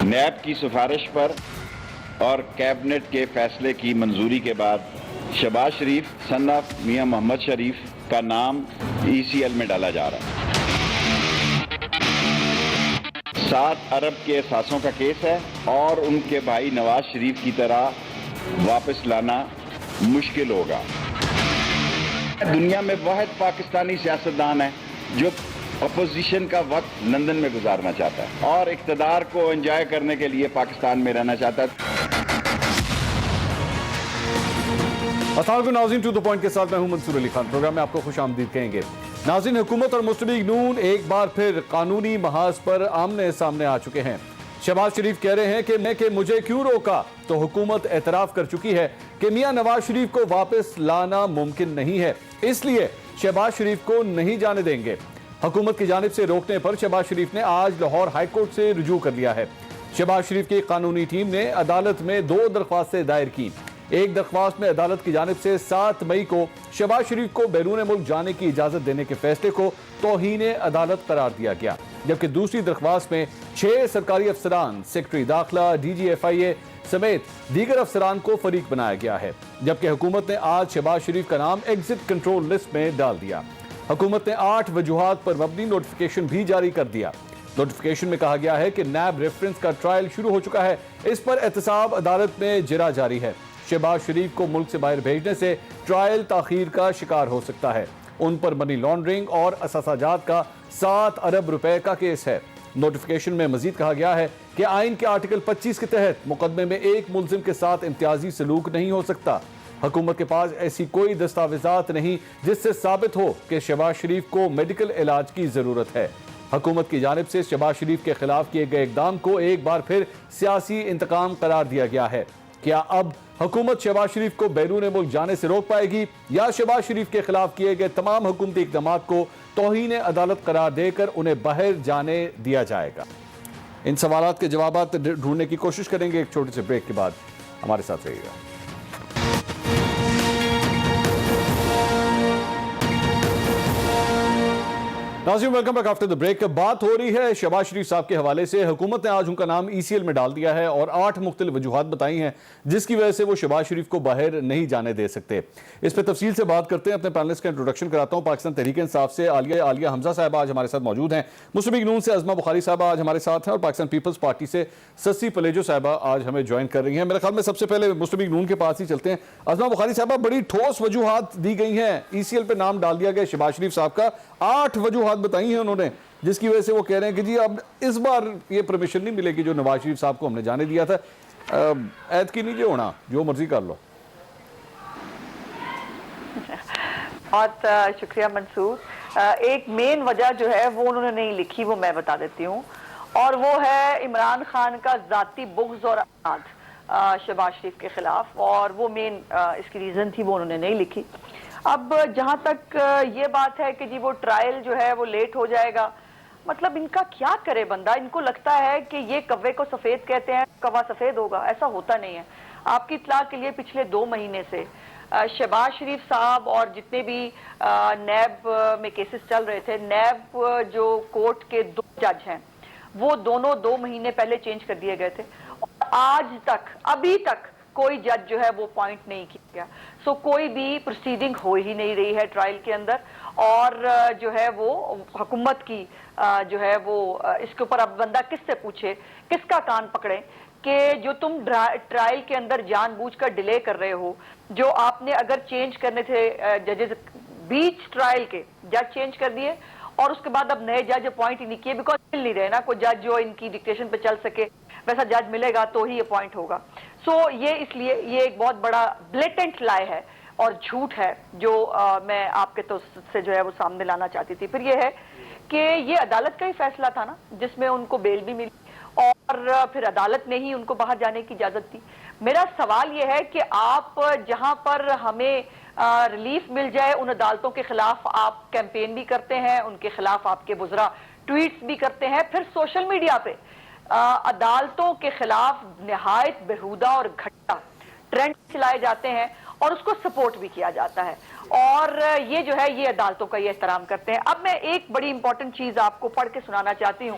NAB کی سفارش پر اور کیبنٹ کے فیصلے کی منظوری کے بعد شہباز شریف سن آف میاں محمد شریف کا نام ECL میں ڈالا جا رہا ہے۔ 7 ارب کے اثاثوں کا کیس ہے اور ان کے بھائی نواز شریف کی طرح واپس لانا مشکل ہوگا۔ دنیا میں واحد پاکستانی سیاستدان ہے جو اپوزیشن کا وقت لندن میں گزارنا چاہتا ہے اور اقتدار کو انجوائے کرنے کے لیے پاکستان میں رہنا چاہتا ہے۔ السلام علیکم ناظرین، ٹو دی پوائنٹ کے ساتھ میں ہوں منصور علی خان۔ پروگرام میں آپ کو خوش آمدید کہیں گے۔ ناظرین، حکومت اور مسلم لیگ نون ایک بار پھر قانونی محاذ پر آمنے سامنے آ چکے ہیں۔ شہباز شریف کہہ رہے ہیں کہ مجھے کیوں روکا، تو حکومت اعتراف کر چکی ہے کہ میاں نواز شریف کو واپس لانا ممکن نہیں ہے، اس لیے شہباز شریف کو نہیں جانے دیں گے۔ حکومت کی جانب سے روکنے پر شہباز شریف نے آج لاہور ہائی کورٹ سے رجوع کر لیا ہے۔ شہباز شریف کی قانونی ٹیم نے عدالت میں 2 درخواستیں دائر کی۔ ایک درخواست میں عدالت کی جانب سے 7 مئی کو شہباز شریف کو بیرون ملک جانے کی اجازت دینے کے فیصلے کو توہین عدالت قرار دیا گیا، جبکہ دوسری درخواست میں 6 سرکاری افسران، سیکرٹری داخلہ، DG FIA سمیت دیگر افسران کو فریق بنایا گیا ہے، جبکہ حکومت نے آج شہباز شریف کا نام ایگزٹ کنٹرول لسٹ میں ڈال دیا۔ حکومت نے 8 وجوہات پر مبنی نوٹیفیکیشن بھی جاری کر دیا۔ نوٹیفیکیشن میں کہا گیا ہے کہ نیب ریفرنس کا ٹرائل شروع ہو چکا ہے، اس پر احتساب عدالت میں جرا جاری ہے۔ شہباز شریف کو ملک سے باہر بھیجنے سے ٹرائل تاخیر کا شکار ہو سکتا ہے۔ ان پر منی لانڈرنگ اور اثاثہ جات کا 7 ارب روپے کا کیس ہے۔ نوٹیفیکیشن میں مزید کہا گیا ہے کہ آئین کے آرٹیکل 25 کے تحت مقدمے میں ایک ملزم کے ساتھ امتیازی سلوک نہیں ہو سکتا۔ حکومت کے پاس ایسی کوئی دستاویزات نہیں جس سے ثابت ہو کہ شہباز شریف کو میڈیکل علاج کی ضرورت ہے۔ حکومت کی جانب سے شہباز شریف کے خلاف کیے گئے اقدام کو ایک بار پھر سیاسی انتقام قرار دیا گیا ہے۔ کیا اب حکومت شہباز شریف کو بیرون ملک جانے سے روک پائے گی یا شہباز شریف کے خلاف کیے گئے تمام حکومتی اقدامات کو توہین عدالت قرار دے کر انہیں باہر جانے دیا جائے گا؟ ان سوالات کے جوابات ڈھونڈنے کی کوشش کریں گے ایک چھوٹے سے بریک کے بعد۔ ہمارے ساتھ رہیے گا۔ ناظرین، welcome back after the break. بات ہو رہی ہے شہباز شریف صاحب کے حوالے سے۔ حکومت نے آج ان کا نام ECL میں ڈال دیا ہے اور 8 مختلف وجوہات بتائی ہیں جس کی وجہ سے وہ شہباز شریف کو باہر نہیں جانے دے سکتے۔ اس پہ تفصیل سے بات کرتے ہیں، اپنے پینلسٹ کا انٹروڈکشن کراتا ہوں۔ پاکستان تحریک انصاف سے عالیہ حمزہ صاحبہ آج ہمارے ساتھ موجود ہیں۔ مسلم لیگ نون سے عظمہ بخاری صاحبہ آج ہمارے ساتھ ہیں، اور پاکستان پیپلز پارٹی سے سسی پلیجو صاحبہ آج ہمیں جوائن کر رہی ہیں۔ میرے خیال میں سب سے پہلے مسلم لیگ نون کے پاس ہی چلتے ہیں۔ عظمہ بخاری صاحبہ، بڑی ٹھوس وجوہات دی گئی ہیں، ECL پہ نام ڈال دیا گیا شہباز شریف صاحب کا، 8 وجوہات بتائی ہیں انہوں نے، جس کی وجہ سے وہ کہہ رہے ہیں کہ جی اب اس بار یہ پرمیشن نہیں ملے گی جو نواز شریف صاحب کو ہم نے جانے دیا تھا۔ عید کی نہیں جو ہونا، جو مرضی کر لو۔ بہت شکریہ منصور۔ ایک مین وجہ جو ہے وہ انہوں نے نہیں لکھی، وہ میں بتا دیتی ہوں، اور وہ ہے عمران خان کا ذاتی بغض اور عناد شہباز شریف کے خلاف، اور وہ مین اس کی ریزن تھی، وہ انہوں نے نہیں لکھی۔ اب جہاں تک یہ بات ہے کہ جی وہ ٹرائل جو ہے وہ لیٹ ہو جائے گا، مطلب ان کا کیا کرے بندہ؟ ان کو لگتا ہے کہ یہ کوے کو سفید کہتے ہیں، کوا سفید ہوگا، ایسا ہوتا نہیں ہے۔ آپ کی اطلاع کے لیے پچھلے 2 مہینے سے شہباز شریف صاحب اور جتنے بھی نیب میں کیسز چل رہے تھے، نیب جو کورٹ کے 2 جج ہیں وہ دونوں 2 مہینے پہلے چینج کر دیے گئے تھے، اور آج تک ابھی تک کوئی جج جو ہے وہ پوائنٹ نہیں کیا گیا۔ سو کوئی بھی پروسیڈنگ ہو ہی نہیں رہی ہے ٹرائل کے اندر، اور جو ہے وہ حکومت کی جو ہے وہ اس کے اوپر اب بندہ کس سے پوچھے، کس کا کان پکڑے کہ جو تم ٹرائل کے اندر جان بوجھ کر ڈیلے کر رہے ہو، جو آپ نے اگر چینج کرنے تھے ججز بیچ ٹرائل کے جج چینج کر دیے، اور اس کے بعد اب نئے جج اپوائنٹ ہی نہیں کیے، بیکاز مل نہیں رہے نا کوئی جج جو ان کی ڈکٹیشن پہ چل سکے، ویسا جج ملے گا تو ہی اپوائنٹ ہوگا۔ سو یہ اس لیے یہ ایک بہت بڑا بلیٹنٹ لائی ہے اور جھوٹ ہے جو میں آپ کے تو سے جو ہے وہ سامنے لانا چاہتی تھی۔ پھر یہ ہے کہ یہ عدالت کا ہی فیصلہ تھا نا جس میں ان کو بیل بھی ملی، اور پھر عدالت نے ہی ان کو باہر جانے کی اجازت دی۔ میرا سوال یہ ہے کہ آپ جہاں پر ہمیں ریلیف مل جائے ان عدالتوں کے خلاف آپ کیمپین بھی کرتے ہیں، ان کے خلاف آپ کے وزراء ٹویٹس بھی کرتے ہیں، پھر سوشل میڈیا پہ عدالتوں کے خلاف نہایت بےہودہ اور گھٹیا ٹرینڈ چلائے جاتے ہیں، اور اس کو سپورٹ بھی کیا جاتا ہے، اور یہ جو ہے یہ عدالتوں کا یہ احترام کرتے ہیں۔ اب میں ایک بڑی امپورٹنٹ چیز آپ کو پڑھ کے سنانا چاہتی ہوں،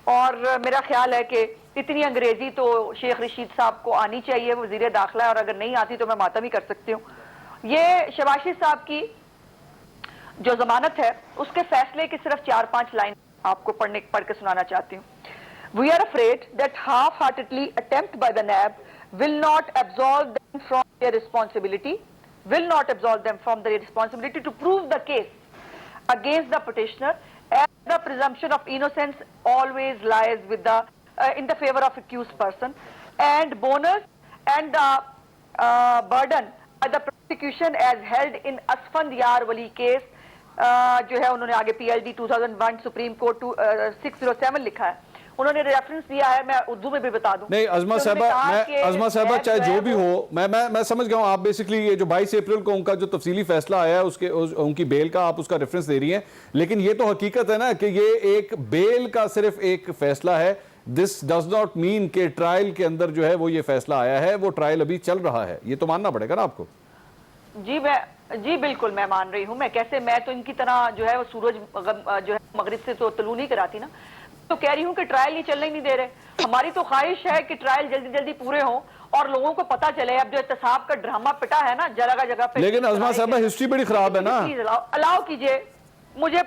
اور میرا خیال ہے کہ اتنی انگریزی تو شیخ رشید صاحب کو آنی چاہیے، وزیر داخلہ، اور اگر نہیں آتی تو میں ماتم ہی کر سکتی ہوں۔ یہ شہباز شریف صاحب کی جو ضمانت ہے اس کے فیصلے کی صرف 4-5 لائن آپ کو پڑھ کے سنانا چاہتی ہوں۔ We are afraid that half-heartedly attempt by the NAB will not absolve them from their responsibility to prove the case against the petitioner, as the presumption of innocence always lies with the in the favor of accused person, and bonus and the burden by the prosecution as held in Asfand Yar Wali case جو ہے انہوں نے آگے PLD 2001 supreme court 607 لکھا ہے، انہوں نے reference دیا ہے، میں اردو میں بھی بتا دوں۔ نہیں عظمہ صاحبہ چاہے جو بھی ہو، میں سمجھ گیا ہوں، آپ بیسکلی یہ جو 22 اپریل کو ان کا جو تفصیلی فیصلہ آیا ہے ان کی بیل کا آپ اس کا ریفرنس دے رہی ہیں، لیکن یہ تو حقیقت ہے نا کہ یہ ایک بیل کا صرف ایک فیصلہ ہے۔ دس ڈز ناٹ مین کہ ٹرائل کے اندر جو ہے وہ یہ فیصلہ آیا ہے، وہ ٹرائل ابھی چل رہا ہے، یہ تو ماننا پڑے گا نا آپ کو۔ جی بالکل میں مان رہی ہوں، میں تو ان کی طرح جو ہے وہ سورج جو ہے مغرب سے تو طلوع نہیں کراتی نا، تو کہہ رہی ہوں کہ ٹرائل نہیں چلنے نہیں دے رہے۔ ہماری تو خواہش ہے کہ ٹرائل جلدی جلدی پورے ہوں اور لوگوں کو پتہ چلے۔ اب جو احتساب کا ڈرامہ پٹا ہے نا جگہ جگہ پہ، لیکن عظمہ صاحبہ ہسٹری بڑی خراب ہے نا۔ پلیز الاؤ کیجئے مجھے،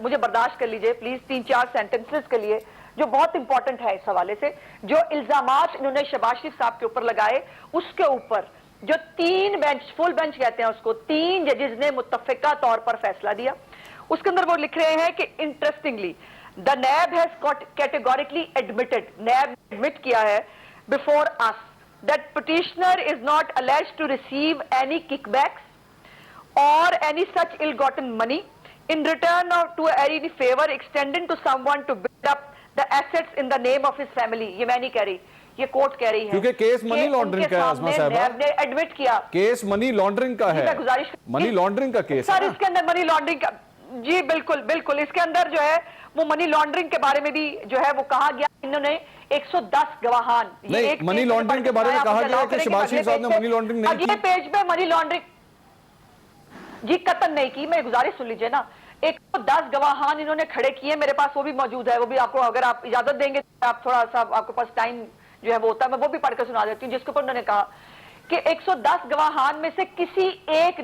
مجھے برداشت کر لیجئے پلیز 3-4 سینٹنسز کے لیے جو بہت امپورٹنٹ ہے اس حوالے سے۔ جو الزامات انہوں نے شہباز شریف صاحب کے اوپر لگائے، اس کے اوپر جو 3 بینچ، فل بینچ کہتے ہیں اس کو، 3 ججز نے متفقہ طور پر فیصلہ دیا۔ اس کے اندر وہ لکھ رہے ہیں کہ interestingly the NAB has categorically admitted، NAB نے admit کیا ہے before us that petitioner is not alleged to receive any kickbacks or any such ill-gotten money in return to any favor extended to someone to build up the assets in the name of his family۔ یہ میں نہیں کہہ رہی، یہ court کہہ رہی ہے، کیونکہ کیس منی لانڈرنگ کا ہے عظمہ صاحبہ، نے ایڈمٹ کیا، کیس منی لانڈرنگ کا ہے، منی لانڈرنگ کا کیس ہے سر۔ اس کے اندر منی لانڈرنگ کا، جی بالکل اس کے اندر جو ہے وہ منی لانڈرنگ کے بارے میں بھی جو ہے وہ کہا گیا، انہوں نے 110 گواہان، نہیں منی لانڈرنگ کے بارے میں کہا گیا کہ شہباز شریف صاحب نے منی لانڈرنگ نہیں کی۔ اگلے پیج پہ منی لانڈرنگ جی قطعاً نہیں کی، میں گزارش سن لیجئے نا۔ 110 گواہان انہوں نے کھڑے کیے، میرے پاس وہ بھی موجود ہے، وہ بھی آپ کو اگر آپ اجازت دیں گے آپ تھوڑا سا آپ کے پاس ٹائم جو ہے وہ ہوتا ہے، میں وہ بھی پڑھ کے سنا دیتی ہوں، جس کے اوپر انہوں نے کہا کہ 110 گواہان میں سے کسی ایک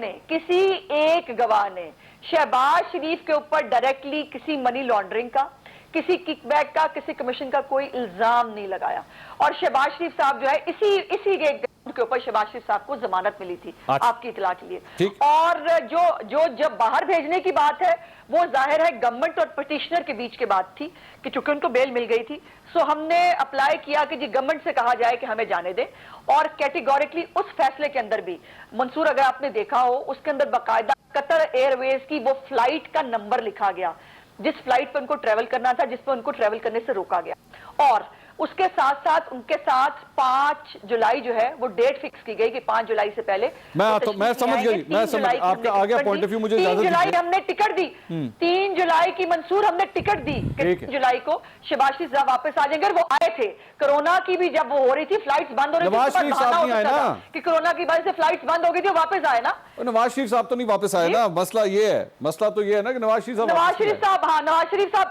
گواہ نے شہباز شریف کے اوپر ڈائریکٹلی کسی منی لانڈرنگ کا، کسی کک بیک کا، کسی کمیشن کا کوئی الزام نہیں لگایا، اور شہباز شریف صاحب جو ہے اسی کے اوپر شہباز شریف صاحب کو ضمانت ملی تھی، آپ کی اطلاع کے لیے۔ اور جو جب باہر بھیجنے کی بات ہے وہ ظاہر ہے گورنمنٹ اور پٹیشنر کے بیچ کے بات تھی کہ چونکہ ان کو بیل مل گئی تھی، سو ہم نے اپلائی کیا کہ جی گورنمنٹ سے کہا جائے کہ ہمیں جانے دیں، اور کیٹیگوریکلی اس فیصلے کے اندر بھی منصور اگر آپ نے دیکھا ہو اس کے اندر باقاعدہ قطر ایئر ویز کی وہ فلائٹ کا نمبر لکھا گیا جس فلائٹ پہ ان کو ٹریول کرنا تھا، جس پہ ان کو ٹریول کرنے سے روکا گیا، اور اس کے ساتھ ان کے ساتھ 5 جولائی جو ہے وہ ڈیٹ فکس کی گئی کہ 5 جولائی سے پہلے میں سمجھ گئی، آپ کا آگے پوائنٹ آف ویو مجھے اجازت دیجیے۔ 3 جولائی ہم نے ٹکٹ دی، 3 جولائی کی منصور ہم نے ٹکٹ دی کہ 3 جولائی کو شہباز شریف صاحب واپس آ جائیں گے، وہ آئے تھے۔ کرونا کی بھی جب وہ ہو رہی تھی، فلائٹس بند ہو رہی تھی کہ کرونا کی وجہ سے فلائٹس بند ہو گئی تھی، واپس آئے نا۔ نواز شریف صاحب تو نہیں واپس آئے نا، مسئلہ یہ ہے نا کہ نواز شریف صاحب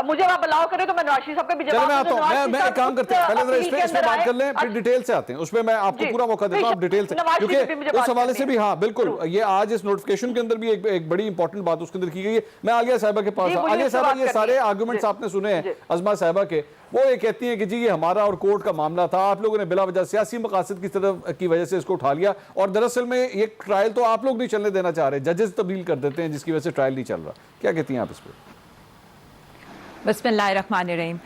مجھے آپ بلاؤ کریں تو میں نواز شریف صاحب کا بھی جواب میں آتا ہوں، میں ایک کام کرتے ہیں، پہلے ذرا اس پہ بات کر لیں، پھر ڈیٹیل سے آتے ہیں، اس پہ میں آپ کو پورا موقع دیتا ہوں، آپ ڈیٹیل سے، کیونکہ اس حوالے سے بھی ہاں بالکل یہ آج اس نوٹیفیکیشن کے اندر بھی ایک بڑی امپورٹنٹ بات اس کے اندر کی گئی ہے۔ میں عالیہ صاحبہ کے پاس عالیہ صاحبہ یہ سارے آرگومنٹس آپ نے سنے ہیں عظمہ صاحبہ کے، وہ یہ کہتی ہیں کہ جی یہ ہمارا اور کورٹ کا معاملہ تھا، آپ لوگوں نے بلا وجہ سیاسی مقاصد کی طرف کی وجہ سے اس کو اٹھا لیا، اور دراصل میں یہ ٹرائل تو آپ لوگ نہیں چلنے دینا چاہ رہے، ججز تبدیل کر دیتے ہیں جس کی وجہ سے ٹرائل نہیں چل رہا۔ کیا کہتی ہیں آپ اس پہ؟ بسم اللہ الرحمن الرحیم۔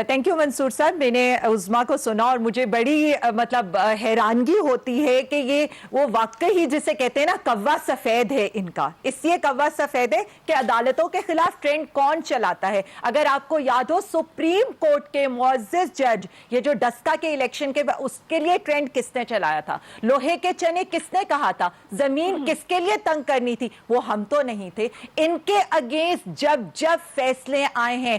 تھینک یو منصور صاحب، میں نے عظمیٰ کو سنا اور مجھے بڑی مطلب حیرانگی ہوتی ہے کہ یہ وہ واقعی جسے کہتے ہیں نا کوا سفید ہے ان کا، اس لیے کوا سفید ہے کہ عدالتوں کے خلاف ٹرینڈ کون چلاتا ہے۔ اگر آپ کو یاد ہو سپریم کورٹ کے معزز جج یہ جو ڈسکا کے الیکشن کے اس کے لیے ٹرینڈ کس نے چلایا تھا، لوہے کے چنے کس نے کہا تھا، زمین کس کے لیے تنگ کرنی تھی، وہ ہم تو نہیں تھے۔ ان کے اگینسٹ جب فیصلے آئے ہیں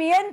PN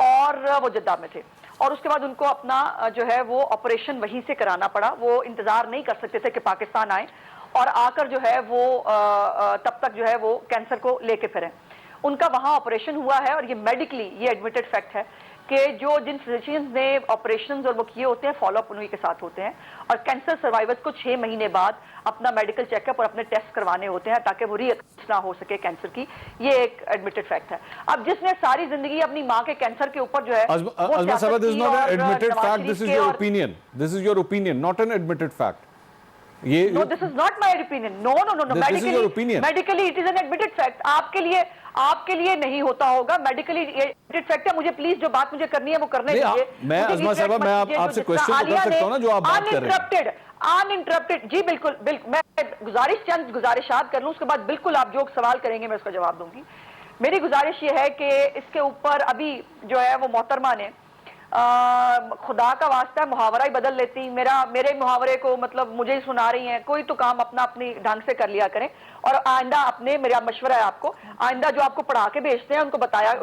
اور وہ جدہ میں تھے، اور اس کے بعد ان کو اپنا جو ہے وہ آپریشن وہیں سے کرانا پڑا. وہ انتظار نہیں کر سکتے تھے کہ پاکستان آئیں اور آ کر جو ہے وہ تب تک جو ہے وہ کینسر کو لے کے پھریں. ان کا وہاں آپریشن ہوا ہے، اور یہ میڈیکلی یہ ایڈمیٹڈ فیکٹ ہے کہ جو جن فزیشینز نے آپریشنز اور وہ کیے ہوتے ہیں فالو اپ انہی کے ساتھ ہوتے ہیں، اور کینسر سروائیورز کو 6 مہینے بعد اپنا میڈیکل چیک اپ اور اپنے ٹیسٹ کروانے ہوتے ہیں تاکہ وہ ری اکرنس نہ ہو سکے کینسر کی. یہ ایک ایڈمیٹڈ فیکٹ ہے. اب جس نے ساری زندگی اپنی ماں کے کینسر کے اوپر جو ہے Azma Sahaba, this is not an admitted fact, this is your opinion. This is your opinion, not an admitted fact. No, this is not my opinion. No. This is your opinion. Medically it is an admitted fact. آپ کے لیے نہیں ہوتا ہوگا. Medically admitted fact ہے. مجھے please جو بات مجھے کرنی ہے وہ کرنے دیجیے. میں عظما صاحبہ میں آپ سے کوشچن کر سکتا ہوں نا جو آپ بات کر رہے ہیں. انٹرپٹڈ جی بالکل میں چند گزارشات کر لوں، اس کے بعد بالکل آپ جو سوال کریں گے میں اس کا جواب دوں گی. میری گزارش یہ ہے کہ اس کے اوپر ابھی جو ہے وہ محترمہ نے خدا کا واسطہ محاورہ ہی بدل لیتی. میرے محاورے کو مطلب مجھے ہی سنا رہی ہیں. کوئی تو کام اپنی ڈھنگ سے کر لیا کریں، اور آئندہ میرا مشورہ ہے آپ کو، آئندہ جو آپ کو پڑھا کے بھیجتے ہیں ان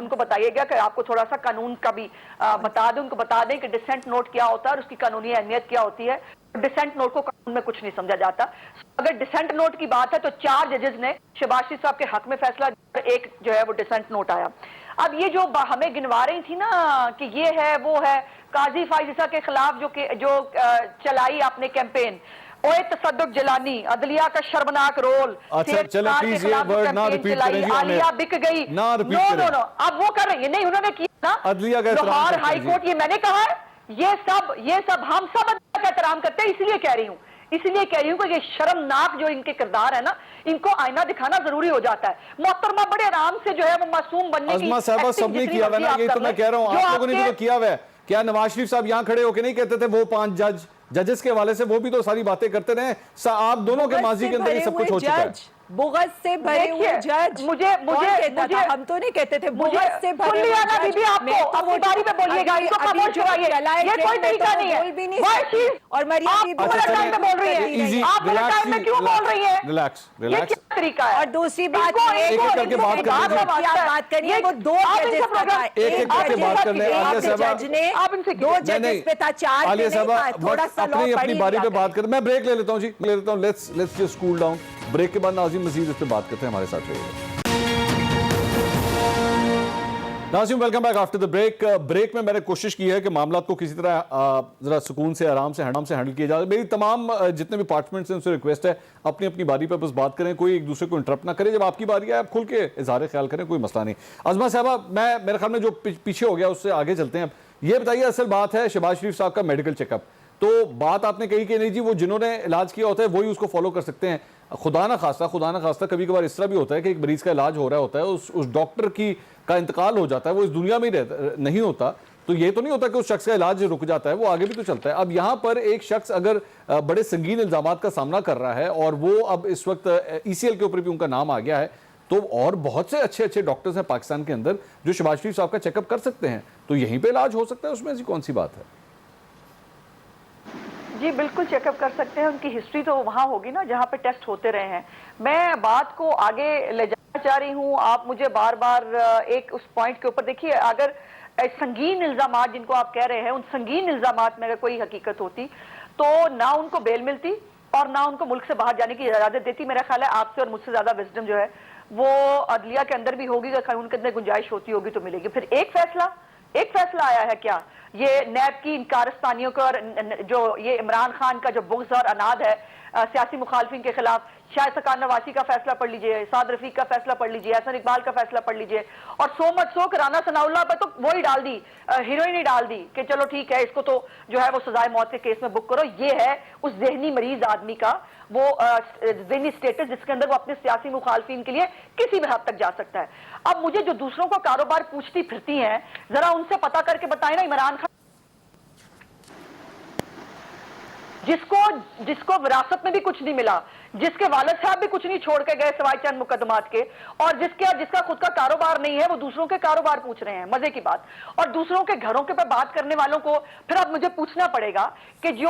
کو بتائیے گا کہ آپ کو تھوڑا سا قانون کا بھی بتا دیں. ان کو بتا دیں کہ ڈسینٹ نوٹ کیا ہوتا ہے اور اس کی قانونی اہمیت کیا ہوتی ہے. ڈسینٹ نوٹ کو قانون میں کچھ نہیں سمجھا جاتا. اگر ڈسینٹ نوٹ کی بات ہے تو 4 ججز نے شہباز شریف صاحب کے حق میں فیصلہ دیا، ایک جو ہے وہ ڈسینٹ نوٹ آیا. اب یہ جو ہمیں گنوا رہی تھی نا کہ یہ ہے وہ ہے، قاضی فائزہ کے خلاف جو چلائی آپ نے کیمپین، اوے تصدق جیلانی، عدلیہ کا شرمناک رول، چلیں پلیز یہ ورڈ نہ ریپیٹ کریں جی. عالیہ بک گئی. نو اب وہ کر رہی ہے. نہیں انہوں نے کیا نا عدلیہ کا احترام. لاہور ہائی کورٹ، یہ میں نے کہا ہے، یہ سب ہم سب عدلیہ کا احترام کرتے ہیں. اسی لیے کہہ رہی ہوں کہ یہ شرمناک جو ان کے کردار ہے نا، ان کو آئینہ دکھانا ضروری ہو جاتا ہے. محترمہ بڑے آرام سے جو ہے وہ معصوم بننے کی عظما صاحبہ سب نے کیا ہوا نا، یہ تو میں کہہ رہا ہوں آپ لوگوں نے تو کیا ہوا ہے. کیا نواز شریف صاحب یہاں کھڑے ہو کے نہیں کہتے تھے وہ 5 ججز کے حوالے سے وہ بھی تو ساری باتیں کرتے رہے. آپ دونوں کے ماضی کے اندر یہ سب کچھ ہو چکا ہے. بغض سے بھرے ہوئے جج مجھے ہم تو نہیں کہتے تھے بغض سے بھرے ہوئے جج. آپ اپنی باری پہ بولیے گا، ان کو خاموش کرائیے. یہ کوئی طریقہ نہیں ہے. اور مریم آپ غلط ٹائم پہ بول رہی ہیں. آپ غلط ٹائم میں کیوں بول رہی ہیں؟ ریلیکس یہ کیا طریقہ ہے؟ اور دوسری بات ایک ایک کر کے بات کر کریے. وہ 2 ججز کا تھا. ایک کر کے بات کر لیں. عالیہ صاحبہ جج نے 2 ججز پہ تھا، 4 عالیہ پہ نہیں تھا. صاحبہ تھوڑا سا اپنی باری پہ بات کریں. میں بریک لے لیتا ہوں جی، لے لیتا ہوں. Let's just cool down. Break کے بعد ناظرین مزید اس پہ بات کرتے ہیں. ہمارے ساتھ رہیے گا. ناظرین welcome back after the break. Break میں نے کوشش کی ہے کہ معاملات کو کسی طرح ذرا سکون سے آرام سے ہینڈل کیا جائے. میری تمام جتنے بھی پارٹیسپینٹس ہیں ان سے ریکویسٹ ہے اپنی باری پہ بس بات کریں، کوئی ایک دوسرے کو انٹرپٹ نہ کرے. جب آپ کی باری آئے آپ کھل کے اظہار خیال کریں، کوئی مسئلہ نہیں. عظما صاحبہ میرے خیال میں جو پیچھے ہو گیا اس سے آگے چلتے ہیں. اب یہ بتائیے اصل بات ہے شہباز شریف صاحب کا میڈیکل چیک اپ. تو بات آپ نے کہی کہ نہیں جی وہ جنہوں نے علاج کیا ہوتا ہے وہی اس کو فالو کر سکتے ہیں. خدا نہ خواستہ کبھی کبھار اس طرح بھی ہوتا ہے کہ ایک مریض کا علاج ہو رہا ہوتا ہے، اس ڈاکٹر کا انتقال ہو جاتا ہے، وہ اس دنیا میں نہیں ہوتا. تو یہ تو نہیں ہوتا کہ اس شخص کا علاج رک جاتا ہے، وہ آگے بھی تو چلتا ہے. اب یہاں پر ایک شخص اگر بڑے سنگین الزامات کا سامنا کر رہا ہے اور وہ اب اس وقت ECL کے اوپر بھی ان کا نام آ گیا ہے، تو اور بہت سے اچھے ڈاکٹرز ہیں پاکستان کے اندر جو شہباز شریف صاحب کا چیک اپ کر سکتے ہیں. تو یہیں پہ علاج ہو سکتا ہے، اس میں ایسی کون سی بات ہے؟ جی بالکل چیک اپ کر سکتے ہیں. ان کی ہسٹری تو وہاں ہوگی نا جہاں پہ ٹیسٹ ہوتے رہے ہیں. میں بات کو آگے لے جانا چاہ رہی ہوں. آپ مجھے بار ایک اس پوائنٹ کے اوپر دیکھیے، اگر سنگین الزامات جن کو آپ کہہ رہے ہیں، ان سنگین الزامات میں اگر کوئی حقیقت ہوتی تو نہ ان کو بیل ملتی اور نہ ان کو ملک سے باہر جانے کی اجازت دیتی. میرا خیال ہے آپ سے اور مجھ سے زیادہ وزڈم جو ہے وہ عدلیہ کے اندر بھی ہوگی. اگر قانون کے اندر گنجائش ہوتی ہوگی تو ملے گی. پھر ایک فیصلہ آیا ہے کیا یہ نیب کی انکارستانیوں کا، اور جو یہ عمران خان کا جو بغض اور اناد ہے سیاسی مخالفین کے خلاف. شاہد سکان نواسی کا فیصلہ پڑھ لیجئے، سعد رفیق کا فیصلہ پڑھ لیجئے، احسن اقبال کا فیصلہ پڑھ لیجئے، اور سو مچ سو کہ رانا ثناء اللہ پہ تو وہی ڈال دی، ہیروئن ہی ڈال دی کہ چلو ٹھیک ہے اس کو تو جو ہے وہ سزائے موت کے کیس میں بک کرو. یہ ہے اس ذہنی مریض آدمی کا وہ ذہنی سٹیٹس جس کے اندر وہ اپنے سیاسی مخالفین کے لیے کسی بھی حد تک جا سکتا ہے. اب مجھے جو دوسروں کا کاروبار پوچھتی پھرتی ہیں، ذرا ان سے پتا کر کے بتائیں نا عمران خان جس کو وراثت میں بھی کچھ نہیں ملا، جس کے والد صاحب بھی کچھ نہیں چھوڑ کے گئے سوائے چند مقدمات کے، اور جس کا خود کا کاروبار نہیں ہے، وہ دوسروں کے کاروبار پوچھ رہے ہیں. مزے کی بات. اور دوسروں کے گھروں کے پہ بات کرنے والوں کو پھر اب مجھے پوچھنا پڑے گا کہ جو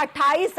28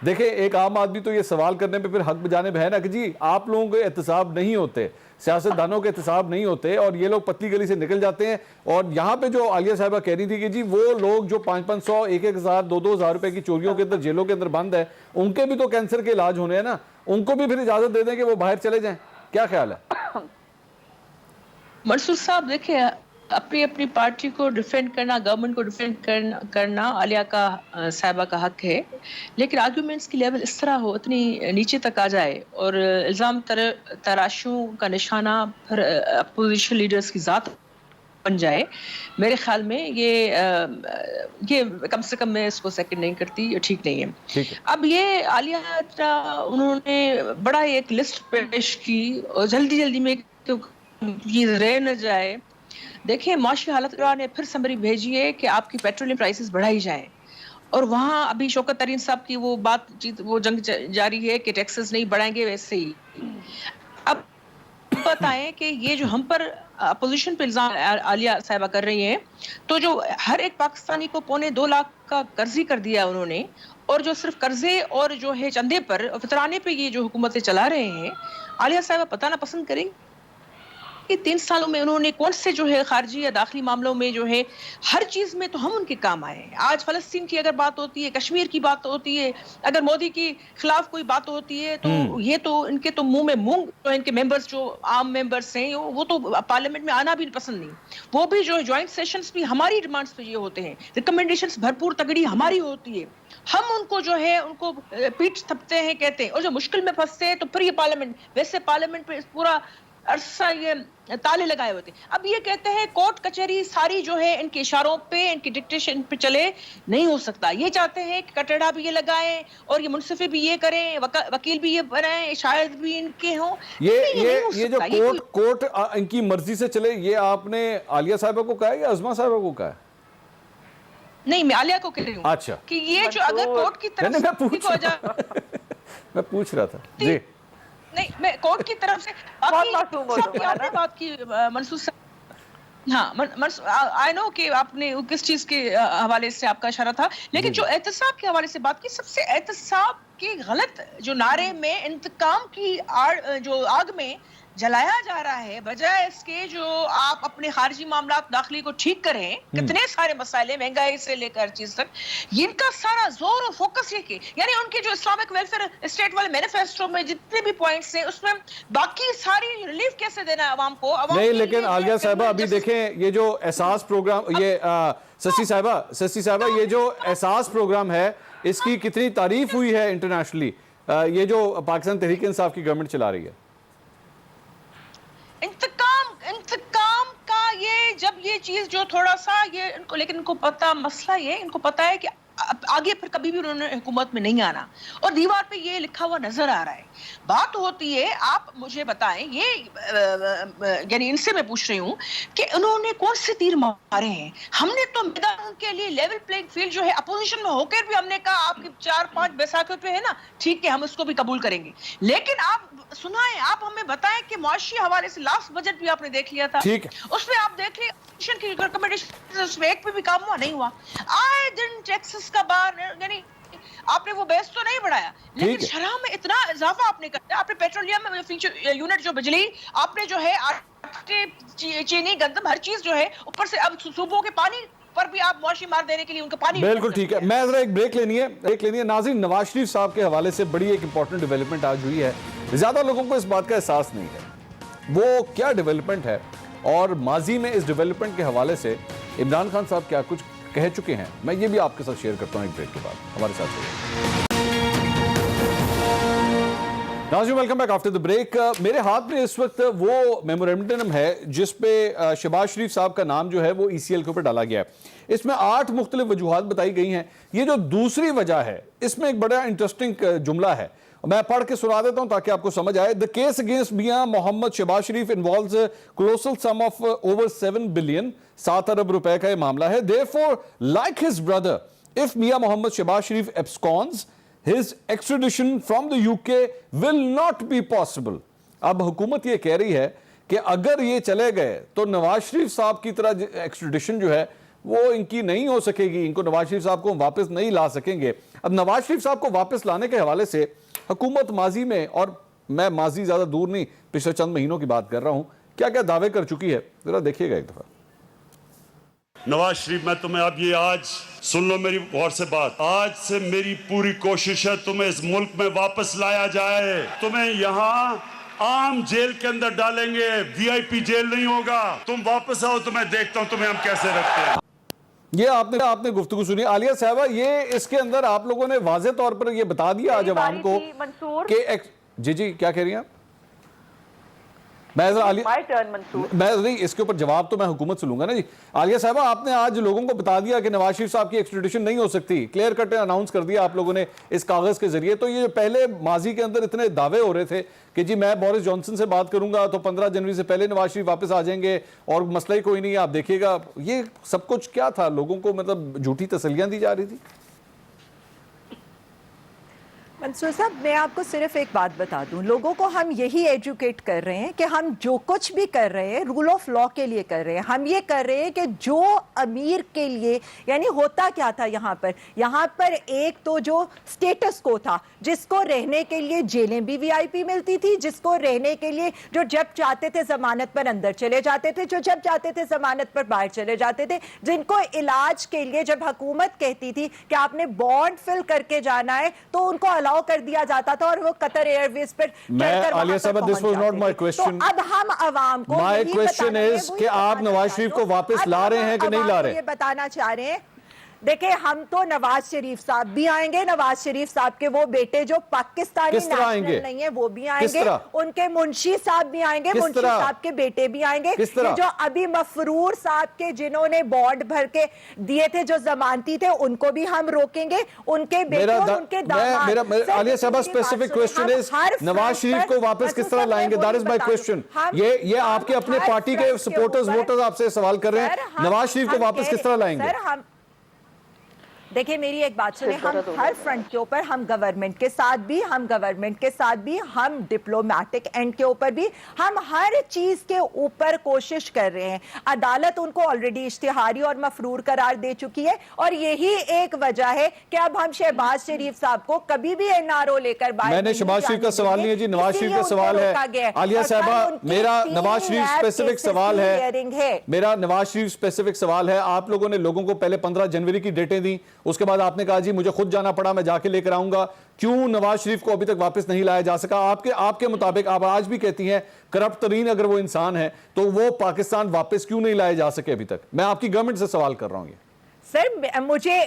دیکھیں ایک عام آدمی تو یہ سوال کرنے پہ پھر حق بجانب ہے نا کہ جی آپ لوگوں کے احتساب نہیں ہوتے, سیاستدانوں کے احتساب نہیں ہوتے, اور یہ لوگ پتلی گلی سے نکل جاتے ہیں. اور یہاں پہ جو عالیہ صاحبہ کہہ رہی تھی کہ جی وہ لوگ جو 500 1,000 2,000 روپے کی چوریوں کے اندر جیلوں کے اندر بند ہے, ان کے بھی تو کینسر کے علاج ہونے ہیں نا, ان کو بھی پھر اجازت دے دیں کہ وہ باہر چلے جائیں, کیا خیال ہے؟ منصور صاحب دیکھیں, اپنی اپنی پارٹی کو ڈیفینڈ کرنا, گورنمنٹ کو ڈیفینڈ کرنا عالیہ کا صاحبہ کا حق ہے, لیکن آرگیومنٹس کی لیول اس طرح ہو, اتنی نیچے تک آ جائے اور الزام تراشوں کا نشانہ پھر اپوزیشن لیڈرز کی ذات بن جائے, میرے خیال میں یہ کم سے کم میں اس کو سیکنڈ نہیں کرتی, یہ ٹھیک نہیں ہے. اب یہ عالیہ انہوں نے بڑا ایک لسٹ پیش کی اور جلدی میں یہ رہ نہ جائے. دیکھیں معاشی حالت نے پھر سمری بھیجی ہے کہ آپ کی پیٹرولیم پرائسز بڑھائی جائیں, اور وہاں ابھی شوکت ترین صاحب کی وہ بات چیت وہ جنگ جاری ہے کہ ٹیکسز نہیں بڑھائیں گے ویسے ہی. اب بتائیں کہ یہ جو ہم پر اپوزیشن پہ الزام عالیہ صاحبہ کر رہی ہیں, تو جو ہر ایک پاکستانی کو 2.25 لاکھ کا قرضی کر دیا انہوں نے, اور جو صرف قرضے اور جو ہے چندے پر فطرانے پہ یہ جو حکومتیں چلا رہے ہیں, عالیہ صاحبہ بتانا پسند کریں کہ 3 سالوں میں انہوں نے کون سے جو ہے خارجی یا داخلی معاملوں میں جو ہے ہر چیز میں تو ہم ان کے کام آئے ہیں. آج فلسطین کی اگر بات ہوتی ہے, کشمیر کی بات ہوتی ہے, اگر مودی کی خلاف کوئی بات ہوتی ہے, تو یہ تو ان کے تو منہ میں مونگ, جو ان کے ممبرز جو عام ممبرز ہیں وہ تو پارلیمنٹ میں آنا بھی پسند نہیں. وہ بھی جو جوائنٹ سیشنز بھی ہماری ڈیمانڈز پہ یہ ہوتے ہیں, ریکمنڈیشنز بھرپور تگڑی ہماری ہوتی ہے, ہم ان کو جو ہے ان کو پیٹ تھپتے ہیں کہتے ہیں, اور جو مشکل میں پھنستے ہیں تو پھر یہ پارلیمنٹ, ویسے پارلیمنٹ پہ پورا عرصہ یہ تالے لگائے ہوتے ہیں. اب یہ کہتے ہیں کورٹ کچہری ساری جو ہے ان کے اشاروں پہ, ان کی ڈکٹیشن پہ چلے, نہیں ہو سکتا. یہ چاہتے ہیں کہ کٹڑا بھی یہ لگائیں اور یہ منصفی بھی یہ کریں, وکیل بھی یہ بنائیں, شاید بھی ان کے ہوں. یہ جو کورٹ ان کی مرضی سے چلے, یہ آپ نے عالیہ صاحبہ کو کہا ہے یا عظمیٰ صاحبہ کو کہا ہے؟ نہیں, میں عالیہ کو کہہ رہی ہوں. اچھا, کہ یہ جو اگر کورٹ کی طرف میں پوچھ رہا تھا. جی نہیں, میں کورٹ کی طرف سے آپ نے بات کی منصور صاحب, ہاں آئی نو کہ آپ نے کس چیز کے حوالے سے آپ کا اشارہ تھا, لیکن جو احتساب کے حوالے سے بات کی, سب سے احتساب کے غلط جو نعرے میں انتقام کی جو آگ میں جلایا جا رہا ہے, بجائے اس کے جو آپ اپنے خارجی معاملات داخلی کو ٹھیک کریں. کتنے سارے مسائل, مہنگائی سے لے کر چیز تک, ان کا سارا زور اور فوکس یہ کہ یعنی ان کے جو اسلامک ویلفیئر اسٹیٹ والے مینیفیسٹو میں جتنے بھی پوائنٹس ہیں, اس میں باقی ساری ریلیف کیسے دینا ہے عوام کو. نہیں, لیکن عالیہ صاحبہ ابھی دیکھیں یہ جو احساس پروگرام, یہ سسی صاحبہ یہ جو احساس پروگرام ہے, اس کی کتنی تعریف ہوئی ہے انٹرنیشنلی, یہ جو پاکستان تحریک انصاف کی گورنمنٹ چلا رہی ہے. انتقام کا یہ جب یہ چیز جو تھوڑا سا یہ ان کو, لیکن ان کو پتا مسئلہ یہ, ان کو پتا ہے کہ آگے پھر کبھی بھی انہوں نے حکومت میں نہیں آنا, اور دیوار پہ یہ لکھا ہوا نظر آ رہا ہے. بات ہوتی ہے, آپ مجھے بتائیں, یہ یعنی ان سے میں پوچھ رہی ہوں کہ انہوں نے کون سے تیر مارے ہیں. ہم نے تو میدان کے لیے لیول پلینگ فیلڈ جو ہے اپوزیشن میں ہو کر بھی ہم نے کہا آپ کی 4-5 بیساکھیوں پہ ہے نا, ٹھیک ہے ہم اس کو بھی قبول کریں گے, لیکن آپ سنائیں, آپ ہمیں بتائیں کہ معاشی حوالے سے لاسٹ بجٹ بھی آپ نے دیکھ لیا تھا, اس میں آپ دیکھ لیں کی ریکمنڈیشن, اس میں ایک پہ بھی کام ہوا نہیں ہوا. آئے دن ٹیکسز کا بار, یعنی آپ نے وہ بیس تو نہیں بڑھایا, لیکن شرح میں اتنا اضافہ آپ نے کرتا. آپ نے پیٹرولیم یونٹ جو بجلی, آپ نے جو ہے آٹے, چینی, گندم, ہر چیز جو ہے اوپر سے, اب صوبوں کے پانی پر بھی آپ معاشی مار دینے کے لیے ان کا پانی. بالکل ٹھیک ہے, میں ذرا ایک بریک لینی ہے. ناظرین, نواز شریف صاحب کے حوالے سے بڑی ایک امپورٹنٹ ڈیولپمنٹ آج ہوئی ہے. زیادہ لوگوں کو اس بات کا احساس نہیں ہے وہ کیا ڈیولپمنٹ ہے, اور ماضی میں اس ڈیولپمنٹ کے حوالے سے عمران خان صاحب کیا کچھ کہہ چکے ہیں. میں یہ بھی آپ کے ساتھ شیئر کرتا ہوں ایک بریک کے بعد. ہمارے ساتھ رہیے. ناظرین, welcome back after the break. میرے ہاتھ میں اس وقت وہ میمورنڈم ہے جس پہ شہباز شریف صاحب کا نام جو ہے وہ ECL کے اوپر ڈالا گیا ہے. اس میں 8 مختلف وجوہات بتائی گئی ہیں. یہ جو دوسری وجہ ہے, اس میں ایک بڑا انٹرسٹنگ جملہ ہے, میں پڑھ کے سنا دیتا ہوں تاکہ آپ کو سمجھ آئے. The case against میاں محمد شہباز شریف involves a colossal sum of over 7 billion, 7 ارب روپے کا یہ معاملہ ہے. Therefore, like his brother, if میاں محمد شہباز شریف absconds, his extradition from the UK will not be possible. اب حکومت یہ کہہ رہی ہے کہ اگر یہ چلے گئے تو نواز شریف صاحب کی طرح ایکسٹریڈیشن جو ہے وہ ان کی نہیں ہو سکے گی. ان کو نواز شریف صاحب کو واپس نہیں لا سکیں گے. اب نواز شریف صاحب کو واپس لانے کے حوالے سے حکومت ماضی میں, اور میں ماضی زیادہ دور نہیں, پچھلے چند مہینوں کی بات کر رہا ہوں, کیا کیا دعوے کر چکی ہے, ذرا دیکھیے گا ایک دفعہ. نواز شریف, میں تمہیں اب یہ آج سن لو میری غور سے بات, آج سے میری پوری کوشش ہے تمہیں اس ملک میں واپس لایا جائے. تمہیں یہاں عام جیل کے اندر ڈالیں گے, وی آئی پی جیل نہیں ہوگا. تم واپس آؤ تو میں دیکھتا ہوں تمہیں ہم کیسے رکھتے ہیں. یہ آپ نے گفتگو سنی. عالیہ صاحبہ, یہ اس کے اندر آپ لوگوں نے واضح طور پر یہ بتا دیا آج عوام کو کہ جی کیا کہہ رہی ہیں آپ؟ میں اس کے اوپر جواب تو میں حکومت سے لوں گا نا جی. عالیہ صاحبہ, آپ نے آج لوگوں کو بتا دیا کہ نواز شریف صاحب کی ایکسٹریڈیشن نہیں ہو سکتی, کلیئر کٹ اناؤنس کر دیا آپ لوگوں نے اس کاغذ کے ذریعے. تو یہ پہلے ماضی کے اندر اتنے دعوے ہو رہے تھے کہ جی میں بورس جانسن سے بات کروں گا تو 15 جنوری سے پہلے نواز شریف واپس آ جائیں گے اور مسئلہ ہی کوئی نہیں ہے, آپ دیکھیے گا. یہ سب کچھ کیا تھا؟ لوگوں کو مطلب جھوٹی تسلیاں دی جا رہی تھی. منصور صاحب, میں آپ کو صرف ایک بات بتا دوں, لوگوں کو ہم یہی ایجوکیٹ کر رہے ہیں کہ ہم جو کچھ بھی کر رہے ہیں رول آف لا کے لیے کر رہے ہیں. ہم یہ کر رہے ہیں کہ جو امیر کے لیے, یعنی ہوتا کیا تھا یہاں پر ایک تو جو سٹیٹس کو تھا, جس کو رہنے کے لیے جیلیں بھی وی آئی پی ملتی تھی, جس کو رہنے کے لیے جو جب چاہتے تھے ضمانت پر اندر چلے جاتے تھے, جو جب چاہتے تھے ضمانت پر باہر چلے جاتے تھے, جن کو علاج کے لیے جب حکومت کہتی تھی کہ آپ نے بانڈ فل کر کے جانا ہے تو ان کو الاؤ کر دیا جاتا تھا اور وہ قطر ایئر ویز پر عالیہ صاحبہ, this was not my question. اب ہم عوام کو my question is کہ آپ نواز شریف کو واپس لا رہے ہیں کہ نہیں لا رہے؟ یہ بتانا چاہ رہے ہیں, دیکھیں ہم تو نواز شریف صاحب بھی آئیں گے, نواز شریف صاحب کے وہ بیٹے جو پاکستانی نیشنل نہیں ہیں وہ بھی آئیں گے, ان کے منشی صاحب بھی آئیں گے, منشی صاحب کے بیٹے بھی آئیں گے, جو ابھی مفرور صاحب کے جنہوں نے بانڈ بھر کے دیے تھے جو ضمانتی تھے ان کو بھی ہم روکیں گے, ان کے بیٹے اور ان کے داماد. عالیہ صاحبہ, اسپیسیفک کویسچن ہے نواز شریف کو واپس کس طرح لائیں گے, دیٹ از مائی کویسچن. یہ آپ کے اپنے پارٹی کے سپورٹرز ووٹرز آپ سے سوال کر رہے ہیں, نواز شریف کو واپس کس طرح لائیں گے؟ دیکھیں میری ایک بات سنیں, ہم ہر فرنٹ کے اوپر, ہم گورنمنٹ کے ساتھ بھی, ہم ڈپلومیٹک اینڈ کے اوپر بھی, ہم ہر چیز کے اوپر کوشش کر رہے ہیں. عدالت ان کو آلریڈی اشتہاری اور مفرور قرار دے چکی ہے, اور یہی ایک وجہ ہے کہ اب ہم شہباز شریف صاحب کو کبھی بھی این آر او لے کر باہر, میں نے شہباز شریف کا سوال نہیں ہے جی, نواز شریف کا سوال ہے. عالیہ صاحبہ, میرا نواز شریف اسپیسیفک سوال ہے, نواز شریف اسپیسیفک سوال ہے. آپ لوگوں نے لوگوں کو پہلے 15 جنوری کی ڈیٹیں دی, اس کے بعد آپ نے کہا جی مجھے خود جانا پڑا, میں جا کے لے کر آؤں گا. کیوں نواز شریف کو ابھی تک واپس نہیں لایا جا سکا؟ آپ کے مطابق آپ آج بھی کہتی ہیں کرپٹ ترین اگر وہ انسان ہے تو وہ پاکستان واپس کیوں نہیں لائے جا سکے ابھی تک؟ میں آپ کی گورنمنٹ سے سوال کر رہا ہوں. یہ سر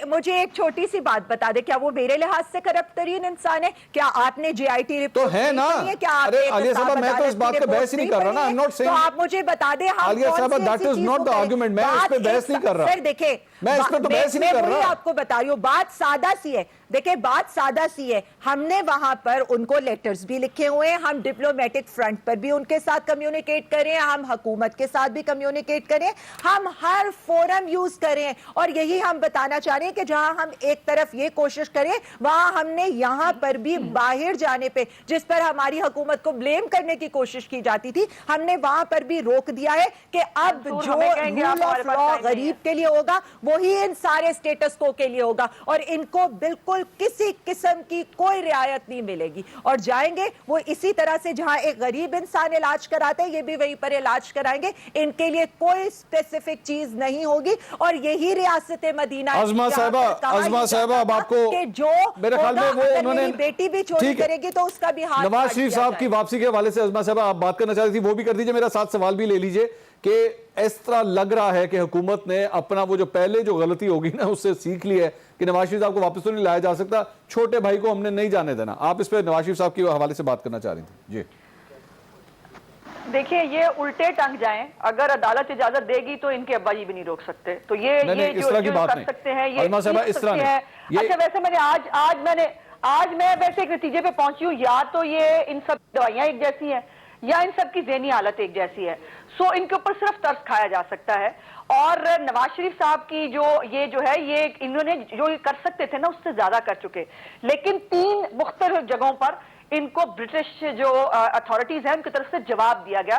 مجھے ایک چھوٹی سی بات بتا دے, کیا وہ میرے لحاظ سے کرپٹ ترین انسان ہے؟ کیا آپ نے جی آئی ٹی رپورٹ تو ہے نا؟ عالیہ صاحبہ, میں تو اس بات پہ بحث نہیں کر رہا نا, I'm not saying. تو آپ مجھے بتا دیں, عالیہ صاحبہ, that is not the argument. میں اس پہ بحث نہیں کر رہا. سر دیکھیں, میں اس پہ تو بحث نہیں کر رہا. میں آپ کو بتا رہی ہوں, بات سادہ سی ہے. دیکھیں بات سادہ سی ہے, ہم نے وہاں پر ان کو لیٹرز بھی لکھے ہوئے ہیں, ہم ڈپلومیٹک فرنٹ پر بھی ان کے ساتھ کمیونیکیٹ کریں, ہم حکومت کے ساتھ بھی کمیونیکیٹ کریں, ہم ہر فورم یوز کریں, اور یہی ہم بتانا چاہ رہے ہیں کہ جہاں ہم ایک طرف یہ کوشش کریں, وہاں ہم نے یہاں پر بھی باہر جانے پہ جس پر ہماری حکومت کو بلیم کرنے کی کوشش کی جاتی تھی, ہم نے وہاں پر بھی روک دیا ہے کہ اب جو رول آف لا غریب کے لیے ہوگا وہی ان سارے سٹیٹس کو کے لیے ہوگا, اور ان کو بالکل کسی قسم کی کوئی رعایت نہیں ملے گی, اور جائیں گے وہ اسی طرح سے جہاں ایک غریب انسان علاج کراتے ہیں یہ بھی وہیں پر علاج کرائیں گے. ان کے لیے کوئی اسپیسیفک چیز نہیں ہوگی, اور یہی ریاست مدینہ عظمہ صاحبہ, اب آپ کو جو میرے خیال میں وہ انہوں نے بیٹی بھی چوری کرے گی تو اس کا بھی ہاتھ. نواز شریف صاحب کی واپسی کے حوالے سے عظمہ صاحبہ آپ بات کرنا چاہ رہی تھی, وہ بھی کر دیجئے. میرا ساتھ سوال بھی لے لیجئے کہ اس طرح لگ رہا ہے کہ حکومت نے اپنا وہ جو پہلے جو غلطی ہوگی نا اس سے سیکھ لی ہے کہ نواز شریف صاحب کو واپس تو نہیں لایا جا سکتا, چھوٹے بھائی کو ہم نے نہیں جانے دینا. آپ اس پہ نواز شریف صاحب کے حوالے سے بات کرنا چاہ رہی تھی جی. دیکھیں یہ الٹے ٹنگ جائیں, اگر عدالت اجازت دے گی تو ان کے ابا جی بھی نہیں روک سکتے, تو یہ جو کر سکتے ہیں یہ اچھا. ویسے میں ویسے ایک نتیجے پہ پہنچی ہوں, یا تو یہ ان سب دوائیاں ایک جیسی ہیں یا ان سب کی ذہنی حالت ایک جیسی ہے, سو ان کے اوپر صرف ترس کھایا جا سکتا ہے. اور نواز شریف صاحب کی جو ہے یہ انہوں نے جو کر سکتے تھے نا اس سے زیادہ کر چکے, لیکن 3 مختلف جگہوں پر ان کو برٹش جو اتھارٹیز ہیں ان کی طرف سے جواب دیا گیا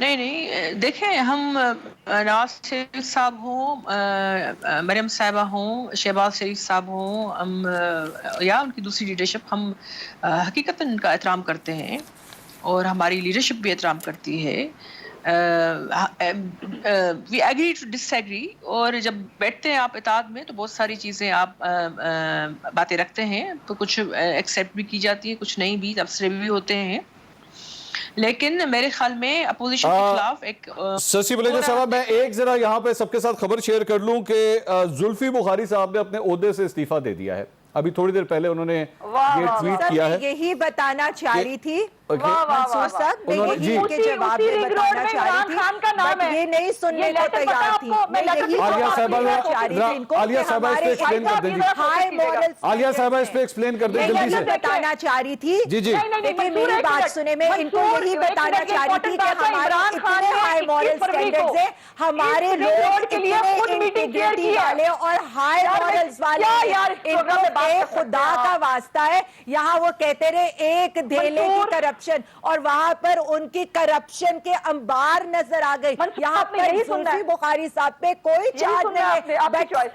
نہیں دیکھیں ہم نواز شریف صاحب ہوں، مریم صاحبہ ہوں، شہباز شریف صاحب ہوں، ہم یا ان کی دوسری لیڈرشپ، ہم حقیقتاً ان کا احترام کرتے ہیں اور ہماری لیڈرشپ بھی احترام کرتی ہے. We agree to disagree, اور جب بیٹھتے ہیں آپ اطاعت میں تو بہت ساری چیزیں آپ باتیں رکھتے ہیں تو کچھ ایکسیپٹ بھی کی جاتی ہیں، کچھ نہیں بھی، تبصرے بھی ہوتے ہیں، لیکن میرے خیال میں اپوزیشن کے خلاف ایک سسی بلیجو صاحب، میں ایک ذرا یہاں پہ سب کے ساتھ خبر شیئر کر لوں کہ زلفی بخاری صاحب نے اپنے عہدے سے استعفیٰ دے دیا ہے. ابھی تھوڑی دیر پہلے انہوں نے یہ ٹویٹ کیا ہے. یہی بتانا چاہ رہی تھی منصور صاحب، میں یہی کے جواب میں بتانا چاہ رہی تھی، بٹ یہ نہیں سننے کو تیار تھی. میں یہی عالیہ صاحبہ چاہ رہی تھی ان کو عالیہ صاحبہ اس پہ ایکسپلین کر دیں جی. ہائی مورل عالیہ صاحبہ اس پہ ایکسپلین کر دیں جلدی سے. بتانا چاہ رہی تھی. جی جی لیکن میری بات سنے، میں ان کو یہی بتانا چاہ رہی تھی کہ ہمارے اتنے ہائی مورل سٹینڈرڈز ہیں، ہمارے لوگ اتنے انٹیگریٹی والے اور ہائی مورلز والے، ان کو خدا کا واسطہ ہے. یہاں وہ کہتے رہے ایک دھیلے کی کرپشن، اور وہاں پر ان کی کرپشن کے انبار نظر آ گئی. یہاں پر زلفی بخاری صاحب پہ کوئی چارج نہیں ہے.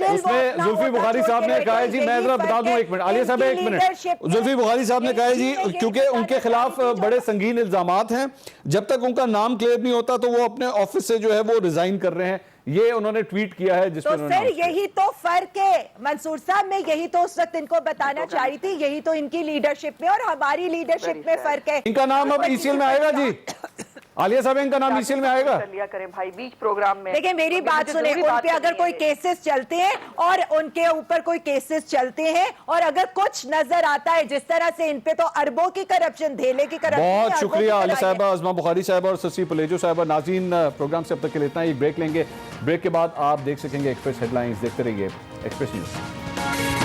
اس میں زلفی بخاری صاحب نے کہا ہے جی، میں ذرا بتا دوں ایک منٹ، عالیہ صاحب ایک منٹ. زلفی بخاری صاحب نے کہا ہے جی کیونکہ ان کے خلاف بڑے سنگین الزامات ہیں، جب تک ان کا نام کلیئر نہیں ہوتا تو وہ اپنے آفس سے جو ہے وہ ریزائن کر رہے ہیں. یہ انہوں نے ٹویٹ کیا ہے جس پر تو سر یہی تو فرق ہے منصور صاحب. میں یہی تو اس وقت ان کو بتانا چاہ رہی تھی، یہی تو ان کی لیڈرشپ میں اور ہماری لیڈرشپ میں فرق ہے. ان کا نام اب ECL میں آئے گا جی. عالیہ صاحب ان کا نام ECL میں آئے گا. لیا کریں بھائی بیچ پروگرام میں. دیکھیں میری بات سنیں، ان پہ اگر کوئی کیسز چلتے ہیں اور ان کے اوپر کوئی کیسز چلتے ہیں اور اگر کچھ نظر آتا ہے جس طرح سے ان پہ تو اربوں کی کرپشن، دھیلے کی کرپشن. بہت شکریہ عالیہ صاحبہ، عظمہ بخاری صاحبہ اور سسی پلیجو صاحبہ. ناظرین پروگرام سے اب تک کے لیے اتنا ہی. ایک بریک لیں گے، بریک کے بعد آپ دیکھ سکیں گے ایکسپریس ہیڈ لائنز. دیکھتے رہیے ایکسپریس نیوز.